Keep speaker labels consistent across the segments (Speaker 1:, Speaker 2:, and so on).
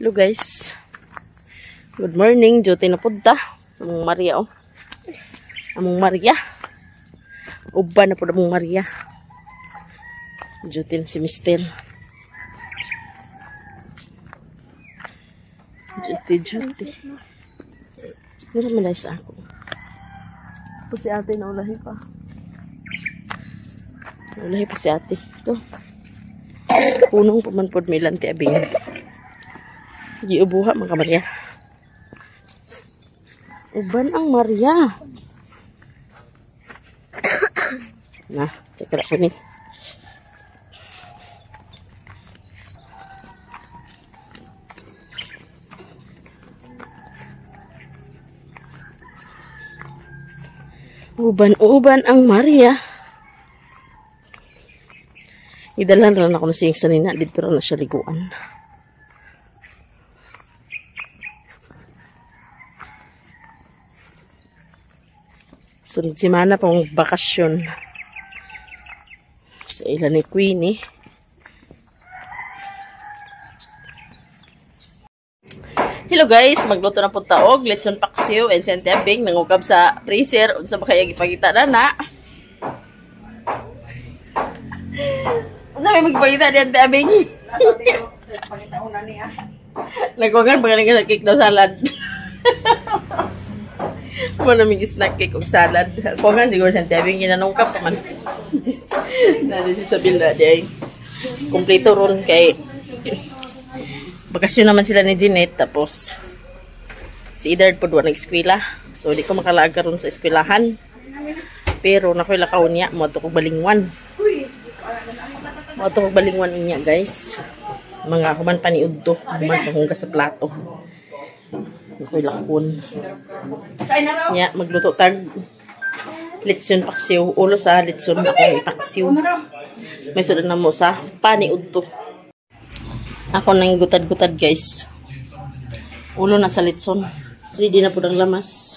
Speaker 1: Hello guys. Good morning. Duty na punta. Among Maria oh. Among Maria. Uban na po among Maria. Duty na si Mister. Duty. Meron malay sa ako. Ito si ate na ulahi pa. Ulahi pa si ate. Ito. Punong pamanpod may lanti abing. Giubuha mga Maria. Uban ang Maria. Nah, cekera ko ni. Uban ang Maria. Idalan lang ako na siyang sanina. Dito na siya liguan. Sunod simana pang bakasyon. Sa ilan ni Queenie. Hello guys, magluto na po taog, lechon paksiw, and sentiabing, nangukab sa freezer, unsa ba kaya gipakita na? Unsa may magpakita diyan sentiabing? Nagkuhan pa galing sa cake daw salad. Manamig snack cake og salad. Kuhan siguro sentiabing ginanungkap pa man. Nadi si Sabilda di ay kompleto ron kay bakasyon naman sila ni Jeanette, tapos si Idard po doon nag-eskwela. So, di ko makalaag ron sa eskwelahan. Pero, nakoy lakaw niya. Mo ito kong balingwan. Mo ito kong balingwan niya, guys. Mga human paniud to. Human pahungga sa plato. Nakoy lakon. Nya, magluto tag litson paksiw. Ulo sa litson ako paksiw. May sunod na mo sa paniud to. Ako nang gutad-gutad guys. Ulo na sa litson. Ready na po ng lamas.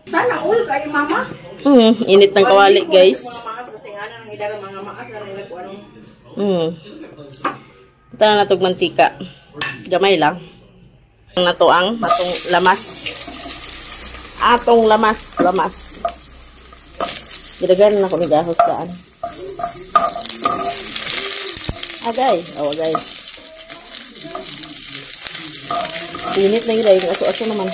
Speaker 2: Sana ulo kayo mama.
Speaker 1: Init ng kawali guys. Ito na natog mantika. Gamay lang. Natuang atong lamas. Atong lamas. Gidagan na ko ni gahos daan. Agay. Agay. Init na gilay, aso-aso naman.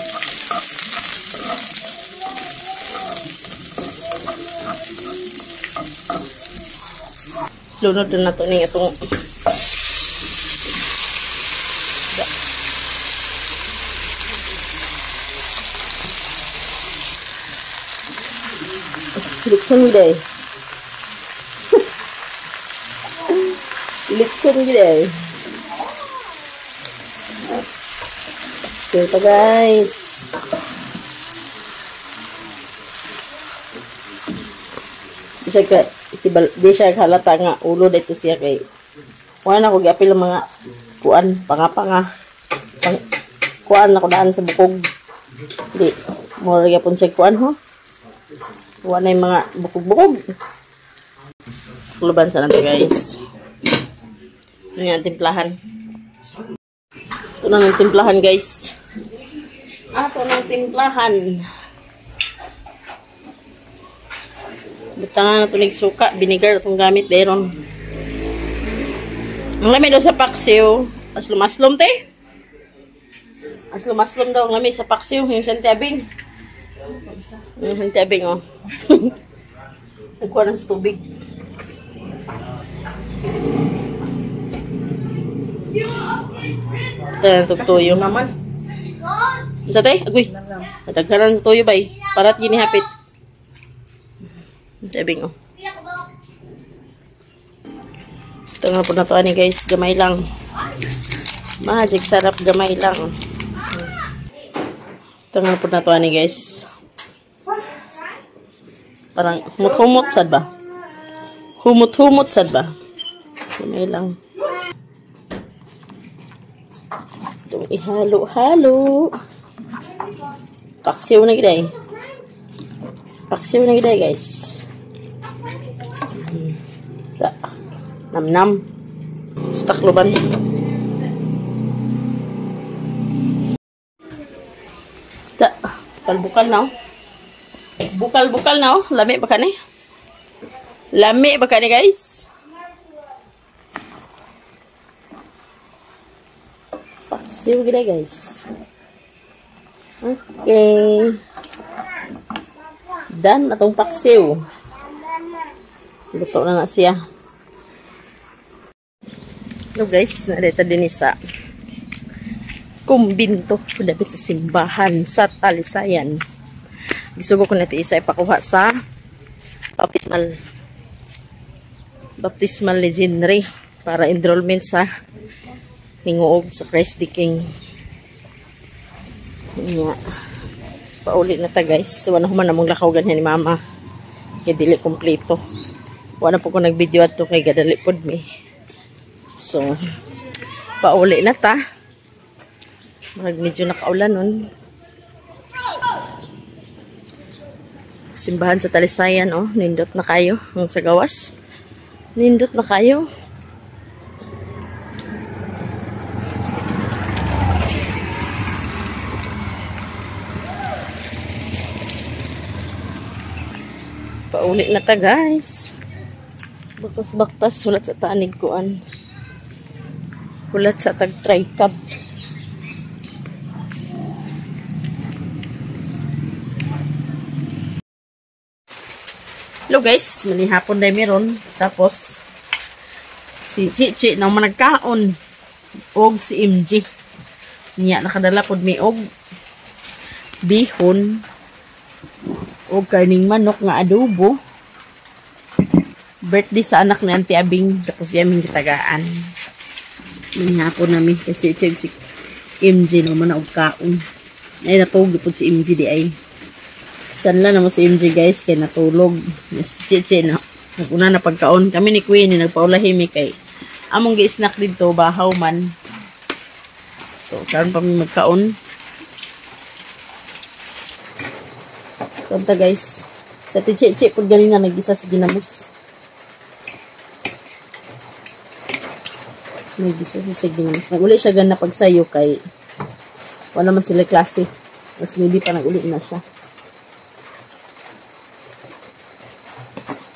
Speaker 1: Lunod na to ning itong litson gilay. Litson gilay. So, ito guys. Di siya halata nga ulo dito siya kay wala na ko giapil ang mga kuan, panga-panga. Kuan na ko daan sa bukog. Di, mura gyapon siya kuan ho. Wala na yung mga bukog-bukog. Luban sa nato guys. Yung ang timplahan. Ito na ng timplahan guys. Ato ng timplahan. Butangan na ito nagsuka. Binigar itong gamit. Deron. Ang lamig daw sa paksiw. Aslom-aslom te. Aslom-aslom daw ang lamig sa paksiw. Yung sentiabing. Yung sentiabing oh. Nagkuha ng tubig. Ito na tugtuyo naman. Sa tay? Agoy. Nadaghanan ng tuyo bay. Parat ginihapit. Sabing oh. Ito nga po na to ani guys. Gamay lang. Magic sarap gamay lang. Ito nga po na to ani guys. Parang humot-humot sad ba? Humot-humot sad ba? Gamay lang. Itong ihalo-halo. Paksiw na giday. Paksiw na giday guys. Nam-nam. Stakloban. Bukal-bukal na oh. Bukal-bukal na oh. Lami ba ka ni? Lami ba ka ni guys? Paksiw gila guys. Okay. Done atong paksiw. Luto na siya. Hello guys, narita din sa kumbinto. Dapat sa simbahan sa Talisayan. Gisugo ko natin isa ipakuha sa baptismal legendary para enrollment sa hinguog sa Christ the King. Nga. Paulit na ta guys. So, wala human namang lakaw ganyan ni mama. Kaya dili kompleto. Wala po ko nag-video ato kay gadali pod mi. So, pauli na ta. Medyo nakaulan nun. Simbahan sa Talisayan, oh. Nindot na kayo. Ang sa gawas. Nindot na kayo. Pauli na ta, guys. Baktas-baktas. Hulat sa tanig kuan. Hulat sa tag-tricab. Hello guys, manihapon na meron. Tapos, si Chichi na managkaon. Og si MJ. Niya, nakadala pod mi og bihon. Og karning manok nga adobo. Birthday sa anak ni Auntie Abing. Tapos yaming kitagaan. Manihapon namin. Kasi si MJ na man og kaon. Ay, natugod po si MJ di ay. Sanla naman si MJ guys, kay natulog. Yes, Chichi na. Naguna na pagkaon. Kami ni Queen, nagpaulahimi kay among gi-snack dito, bahaw man. So, karon pa magkaon. Kanta guys. Sa Chichi, pag ganina nag-isa sa ginamos. Nag-isa sa ginamos. Nag-uli siya gan na pagsayo kay wala man sila klase. Mas hindi pa nag-uli na siya.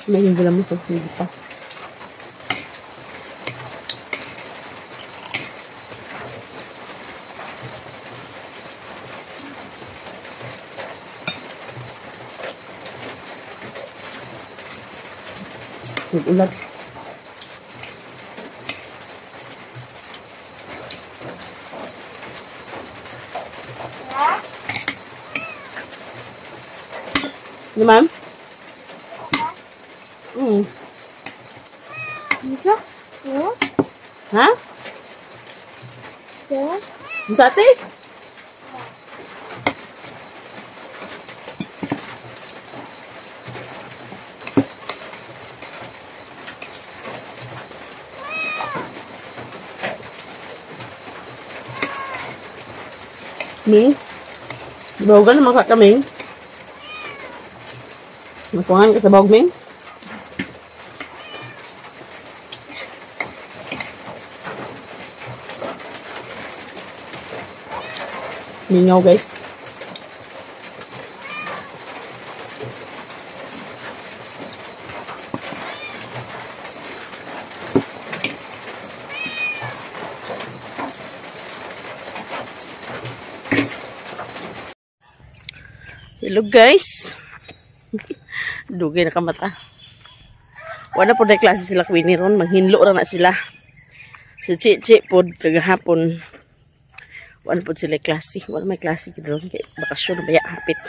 Speaker 1: May hindi lang mo sa hindi pa. Nag-ulat. Di ma'am?
Speaker 2: Bisa? Ya?
Speaker 1: Ha?
Speaker 2: Ya?
Speaker 1: Bisa ate? Ming? Bawagan naman ka Ming? Matuangan ka sa bawag Ming? Mingaw guys. Hello guys. Dugay na kamata. Wala po na klase sila Queenie ron. Maghinlo ra na sila. Si Chichi po kagahapon. Wala po sila klase. Wala may klase doon. Kaya bakasyon baya hapit.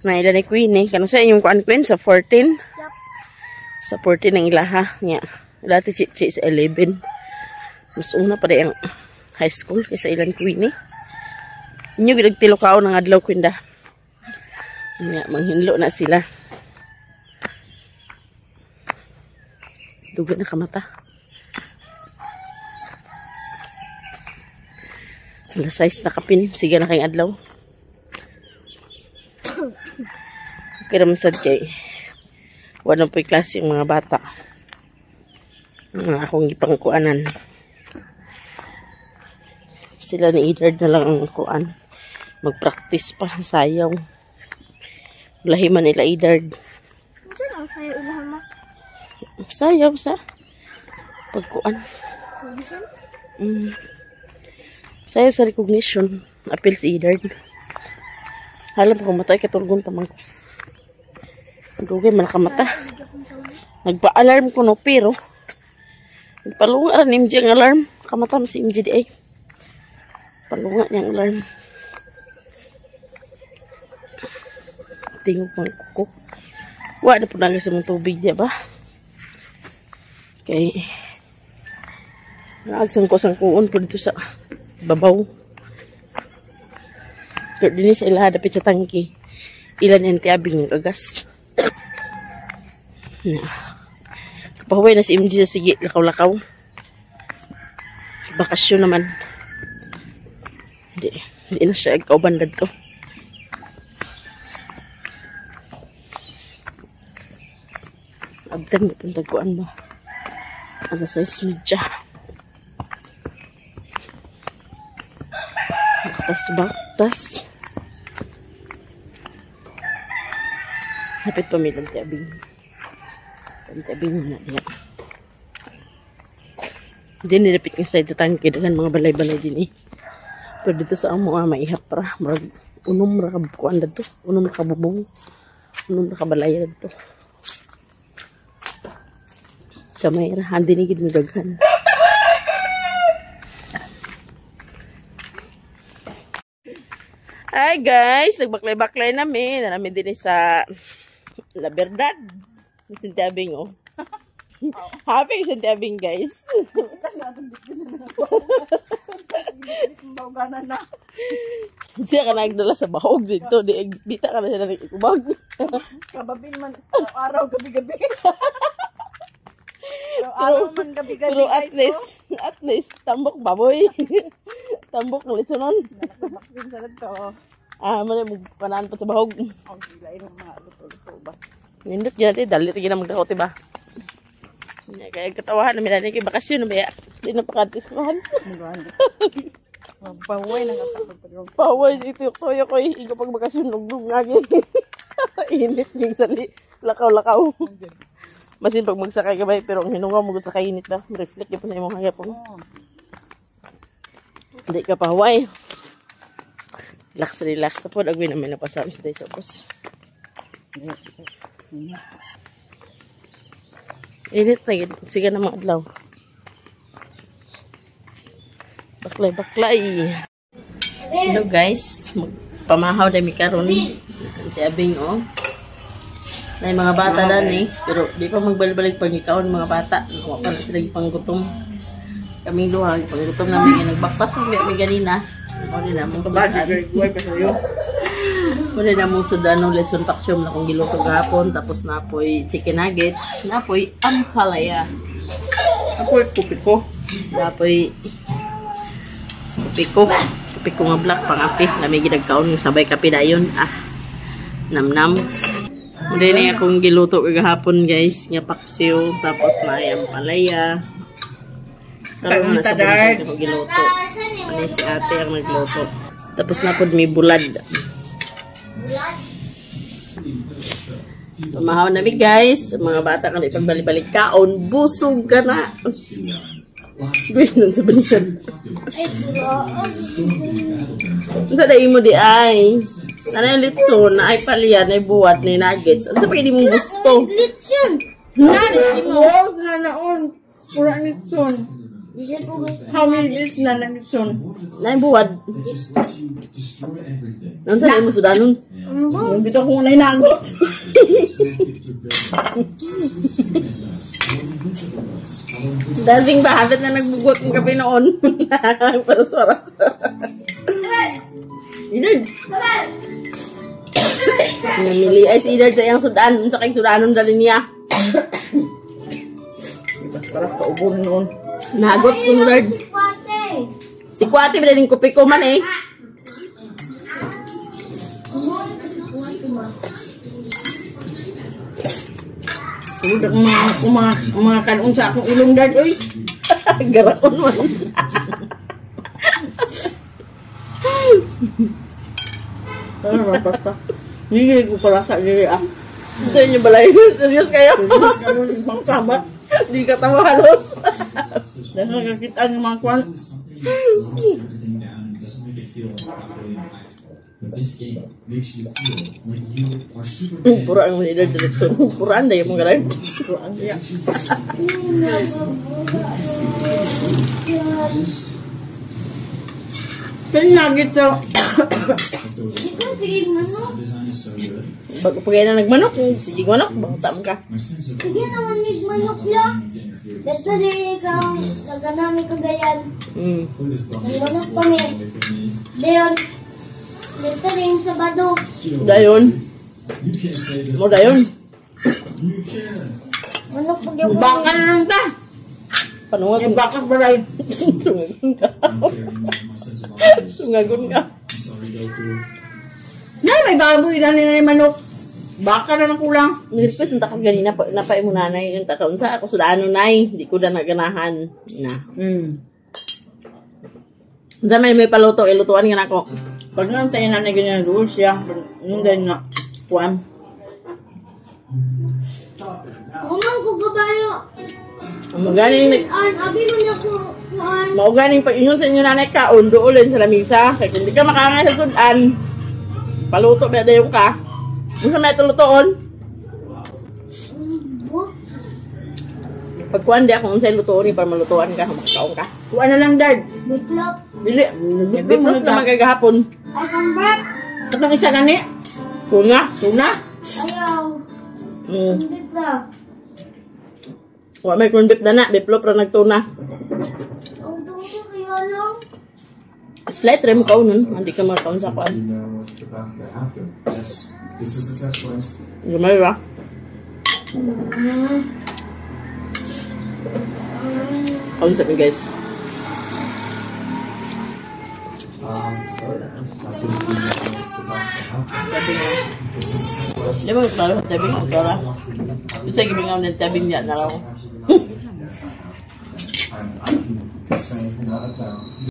Speaker 1: Naila ni Queenie. Kano sa inyong kuan Queen? Sa 14? Yep. Sa 14 ang ilaha. Nga. Dati Chichi sa 11. Mas una pa rin ang high school kaysa ilan Queenie. Inyo ginagtilo kao ng adlaw Quinda. Nga. Manghinlo na sila. Dugay na kamata. Alas 6 na kapin. Sige na kayong adlaw. Okay naman sad kay wala po yung klase yung mga bata. Mga akong ipangkuanan. Sila ni Edward na lang ang kuan. Mag-practice pa. Sayaw. Lahiman nila Idard.
Speaker 3: Saan ang sayo ilahan mo?
Speaker 1: Sayaw sa pagkuan.
Speaker 3: Audition?
Speaker 1: Sayaw sa recognition. Appeal si Idard. Halam ko matay katulgon pa man ko. Dugay man nakamata. Nagpa-alarm ko no pero nagpalunga rin MJ ang alarm. Kamata mo si MJ di ay. Palunga niya ang alarm. Tingog pang kuko. Wala na po nangis sa mong tubig diya ba? Kay naagsangko-sangkuon po dito sa babaw. Pero din sa ilaha dapit sa tangki. Ilan yung tiyabing ng agas. Kapahuwi na si MJ sa sige, lakaw-lakaw. Bakasyon naman. Hindi na siya kauban dito. Abdan na tagkuan ba? Ano sa ismidya? Baktas-baktas. Hapit pamilang tiabing. Tiabing na niya. Hindi nilapit ng side sa tangke. Dagan mga balay-balay din eh. Pero dito sa amo maihap para. Unom na kabukuan dito. Unom na kabubong. Unom na kabalay dito. Kamay ra. Hindi nigid mo daghan. Hi guys! Nagbaklay-baklay namin. Namin din sa La Verdad. Sintabing oh. Happy sintabing guys. Siya ka nagdala sa bahog dito. Bita ka na siya na ikubag.
Speaker 2: Kababin man araw gabi-gabi. Araw man gabi-gabi.
Speaker 1: Pero at least, tambok baboy. Tambok na litsonon.
Speaker 2: Nakabaksin sa to.
Speaker 1: Mali mo panaan pa sa bahog.
Speaker 2: Ang gilay ng mga luto ba?
Speaker 1: Nindot dyan natin, dali rin na magdako, diba? Kaya katawahan namin natin kay bakasyon, nabaya. Hindi na pakatiskuhan.
Speaker 2: Magpahuway na katapag.
Speaker 1: Paway, ito yung ko higa pag bakasyon, nugdug nga gini. Init yung sali. Lakaw-lakaw. Masin pag magsakay ka ba, pero ang hinungaw mo sa kainit na. Reflect yung panay mong hagapon. Hindi ka pahuway. Relax na po. Agwin namin napasama sa tayo sa bus. Init na yun. Sige na mga adlaw. Baklay. Hello guys. Magpamahaw na mi karon. Si Abing oh. Na mga bata dan eh. Pero di pa magbalik-balik pag ikaon mga bata. Nakuha pa na sila panggutom. Kaming luha. Panggutom namin. Nagbaktas mo may ganina. Muli na mong Muli na mong sudan ng letson paksyon na kung giluto gapon. Tapos napoy chicken nuggets. Napoy ampalaya. Napoy kupiko. Napoy kupiko. Kupiko nga black pangapi. Nami ginagkaon ng sabay kape dayon. Nam-nam. Muli na akong giluto kagahapon guys. Nga paksiw. Tapos na ampalaya. Karoon na sa buntag ako giluto. Ano si ate ang nagluto. Tapos na po may bulad. Pamahaw namin guys. Mga bata ka na ipagbalik-balik kaon. Busog ka na. Gawin sa balikan. Sa dahi mo di ay. Ano yung litson? Na ay palian, ay buwat, na nuggets. Ano sa pag hindi mong gusto?
Speaker 3: Litson!
Speaker 2: Huwag na naon. Pura nitson. How many days na nitson?
Speaker 1: Na yung buwad. Ano sa mo sudanon?
Speaker 2: Dito ko muna inagot.
Speaker 1: Dalving ba? Habit na nagbugot ng kape noon. Para suara. Idard. Namili ay si Idard sa iyang sudan. Sa kayong sudanon dali niya.
Speaker 2: Paras ka ubon noon.
Speaker 1: Nagots ko Idard. Si Kwate ba din kupi ko man eh.
Speaker 2: Sudak mga kanong sa akong ilong dad, oy.
Speaker 1: Garakon man.
Speaker 2: Ano ba basta? Hindi ko pala sa diri ah.
Speaker 1: Ito yung balay. Serious kayo?
Speaker 2: Ibang kama.
Speaker 1: Hindi ka tawa halos.
Speaker 2: Dahil nakakita ng mga kwan.
Speaker 1: Puro ang leader director. Puro anda yung mga galing.
Speaker 2: Kuan siya. Pinagit so.
Speaker 3: Ito, sige, manok.
Speaker 1: Bago pa kayo na nagmanok. Sige manok. Bangta mo ka.
Speaker 3: Sige naman, may manok lang. Dito din ikaw, naganami kagayan. May manok pa niya. Dayon. Dito din sa bado.
Speaker 1: Dayon. Mo dayon.
Speaker 3: Manok pag yung
Speaker 2: Baka na lang ta.
Speaker 1: Panungag
Speaker 2: Yung
Speaker 1: ka.
Speaker 2: baka balay.
Speaker 1: Sungagun ka. Sungagun ka.
Speaker 2: Na, may baboy na nila yung manok. Baka na lang kulang.
Speaker 1: Nag-request nta ka ganina pa napay mo nanay yung takaon sa ako sudano nay. Di ko na naganahan. Na. Unsa may paluto ilutuan nga nako.
Speaker 2: Pag nga tayo na ganyan doon siya. Hindi na. Kuan.
Speaker 3: Ako man ko kabayo.
Speaker 1: Amo ganing
Speaker 3: Abi mo na ko.
Speaker 1: mao ganing pag ingon sa inyo nanay ka undo ulen sa lamisa kay kung di ka makangay sa sudan. Paluto ba dayon ka? Unsa may tulutoon? Pagkuan di ako unsay lutuon ni para malutuan ka makakaon ka.
Speaker 2: Kuan na lang, Dad.
Speaker 3: Bitlop.
Speaker 1: Dili. Biblog na magagahapon.
Speaker 3: Ay, kambak.
Speaker 2: Katong isa gani.
Speaker 1: Kuna.
Speaker 2: Tuna.
Speaker 3: Ayaw. Bitlop.
Speaker 1: Wa may kun bip na biplop ra nagtuna.
Speaker 3: Ang tuto kayo lang.
Speaker 1: Slight rim ka nun, hindi ka makaon sa kuan.
Speaker 4: What's about to happen? Yes, this is a test place.
Speaker 1: Gumay ba? Kaon sa mi guys.
Speaker 4: Sorry, I said to you what's about to happen.
Speaker 1: Sabi nga.
Speaker 4: This is a test place.
Speaker 1: Di ba klaro sabi nga tora? Isa gimingaw ng tabing niya na raw.
Speaker 4: Yes, I can say not a town.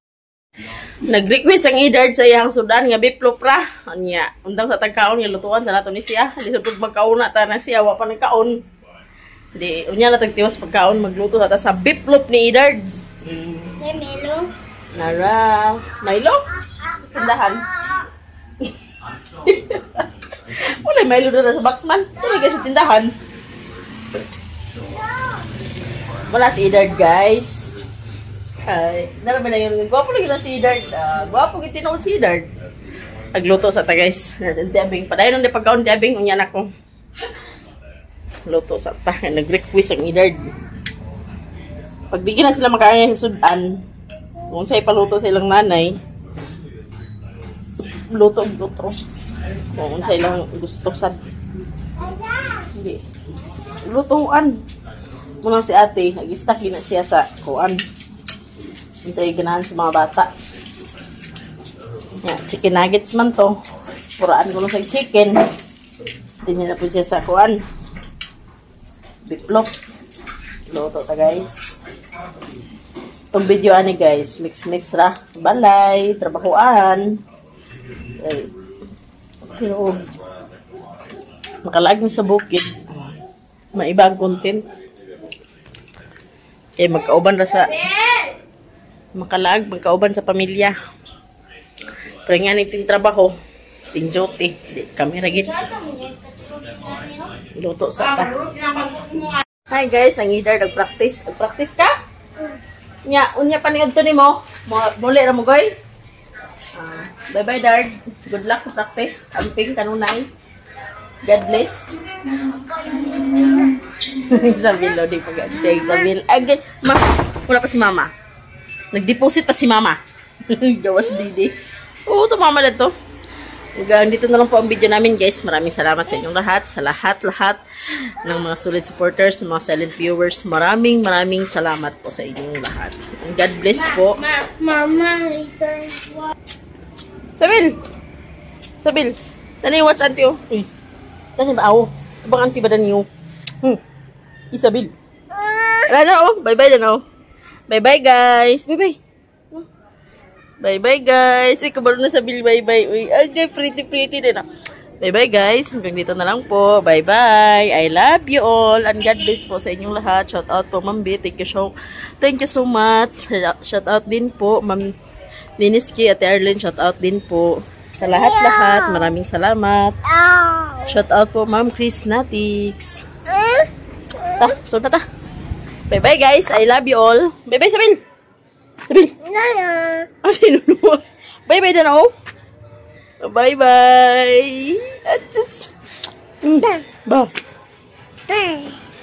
Speaker 1: Nag-request ang Edard sa iyang sudan nga biplop ra. Anya, undang sa tagkaon nga lutuan sa nato ni siya. Di sa pud magkauna ta na siya wa pa nagkaon. Di unya na tagtiwas pagkaon magluto ta sa biplop ni Edard.
Speaker 3: May melo.
Speaker 1: Nara, Milo? Sandahan. Wala Milo na sa boxman. Hindi kasi tindahan. Wala si Edard, guys. Ay, naraman na yun. Gwapo lagi na si Edard. Gwapo gitinood si Edard. Agluto sa ta, guys. Tebing. Padayon nung di pagkaon tebing. Unyan ako. Luto sa ta. Nag-request ang Edard. Pagbigyan na sila makaangay sa sudan, kung sa'y paluto sa ilang nanay, luto. Kung sa'y ilang gusto sad. Hindi. Lutuan. Muna si ate, nag-stack din na siya sa kuan. Yung sa'y ganahan sa mga bata. Yeah, chicken nuggets man to. Puraan ko lang sa chicken. Tingnan na po siya sa kuan. Biplop. Luto ta guys. Itong video ani guys, mix ra. Balay, trabahoan. Ay. Pero makalag mi sa bukid. Maibang content. Magkauban ra sa magkauban sa pamilya. Pero nga niting trabaho, ting duty, di kami ra gid. Luto sa ta. Hi guys, ang Edard nag-practice. Nag-practice ka? Unya pa niadto nimo. Muli ra mo goy. Bye-bye Dard. Good luck sa practice. Amping kanunay. God bless. Examil lo di pag si Examil. Agad wala pa si Mama. Nag-deposit pa si Mama. Gawas didi. Oo, to Mama na to. Hanggang dito na lang po ang video namin guys. Maraming salamat sa inyong lahat. Sa lahat ng mga solid supporters, mga silent viewers. Maraming salamat po sa inyong lahat. God bless po.
Speaker 3: Mama,
Speaker 1: Sabil. Dani watch auntie oh. Dani ba awo? Abang auntie ba dani oh? Isabil. Wala na oh. Bye-bye na oh. Bye-bye guys. Bye-bye. Bye-bye, guys. Uy, kabalo na sa Bill. Bye-bye. Uy, agay, pretty din. Bye-bye, guys. Hanggang dito na lang po. Bye-bye. I love you all. And God bless po sa inyong lahat. Shout out po, Ma'am B. Thank you so much. Shout out din po, Ma'am Niniski at Erlyn. Shout out din po sa lahat-lahat. Maraming salamat. Shout out po, Ma'am Chris Natix. So na ta. Bye-bye, guys. I love you all. Bye-bye, Sabil. Sabil. Sino mo? Bye-bye na ako. Bye-bye. At just... Ba.